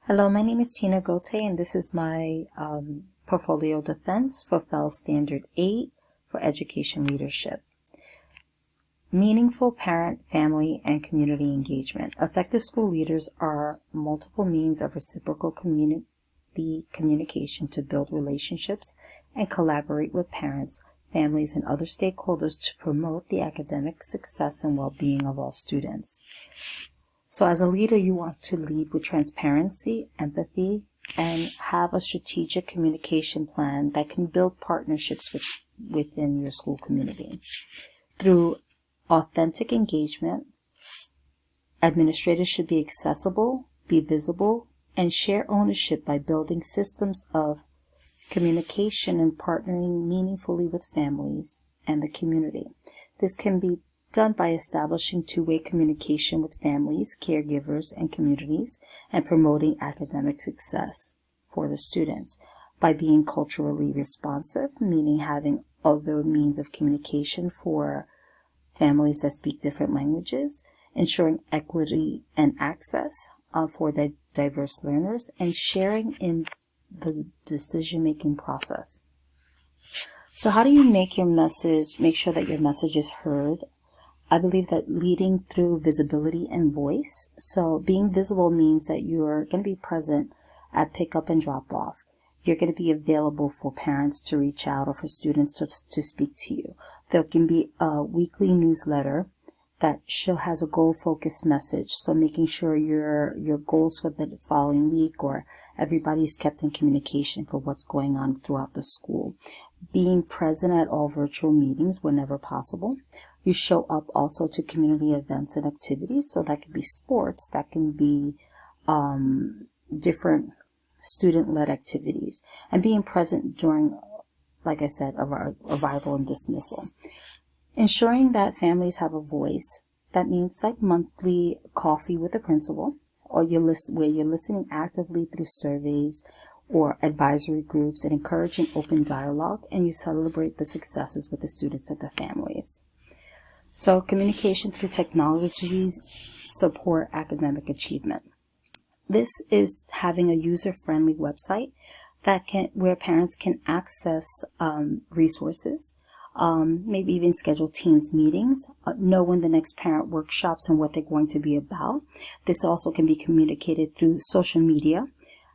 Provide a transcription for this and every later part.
Hello, my name is Tina Gote, and this is my portfolio defense for FEL Standard 8 for Education Leadership. Meaningful parent, family, and community engagement. Effective school leaders are multiple means of reciprocal communication to build relationships and collaborate with parents, families, and other stakeholders to promote the academic success and well-being of all students. So as a leader, you want to lead with transparency, empathy, and have a strategic communication plan that can build partnerships within your school community. Through authentic engagement, administrators should be accessible, be visible, and share ownership by building systems of communication and partnering meaningfully with families and the community. This can be done by establishing two-way communication with families, caregivers, and communities, and promoting academic success for the students. By being culturally responsive, meaning having other means of communication for families that speak different languages, ensuring equity and access for the diverse learners, and sharing in the decision-making process. So how do you make sure that your message is heard? I believe that leading through visibility and voice. So being visible means that you're going to be present at pickup and drop off. You're going to be available for parents to reach out or for students to speak to you. There can be a weekly newsletter that has a goal-focused message. So making sure your goals for the following week or everybody's kept in communication for what's going on throughout the school. Being present at all virtual meetings whenever possible. You show up also to community events and activities. So that could be sports, that can be different student-led activities. And being present during, like I said, arrival and dismissal. Ensuring that families have a voice. That means like monthly coffee with the principal, or where you're listening actively through surveys or advisory groups and encouraging open dialogue, and you celebrate the successes with the students and the families. So communication through technologies support academic achievement. This is having a user-friendly website where parents can access resources, maybe even schedule Teams meetings, know when the next parent workshops and what they're going to be about. This also can be communicated through social media,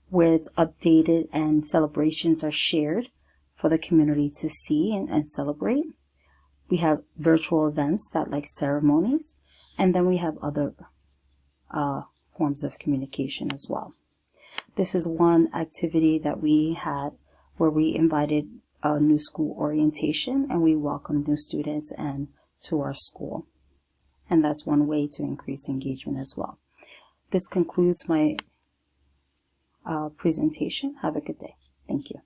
where it's updated and celebrations are shared for the community to see and celebrate. We have virtual events like ceremonies, and then we have other forms of communication as well. This is one activity that we had where we invited a new school orientation and we welcomed new students to our school. And that's one way to increase engagement as well. This concludes my presentation. Have a good day. Thank you.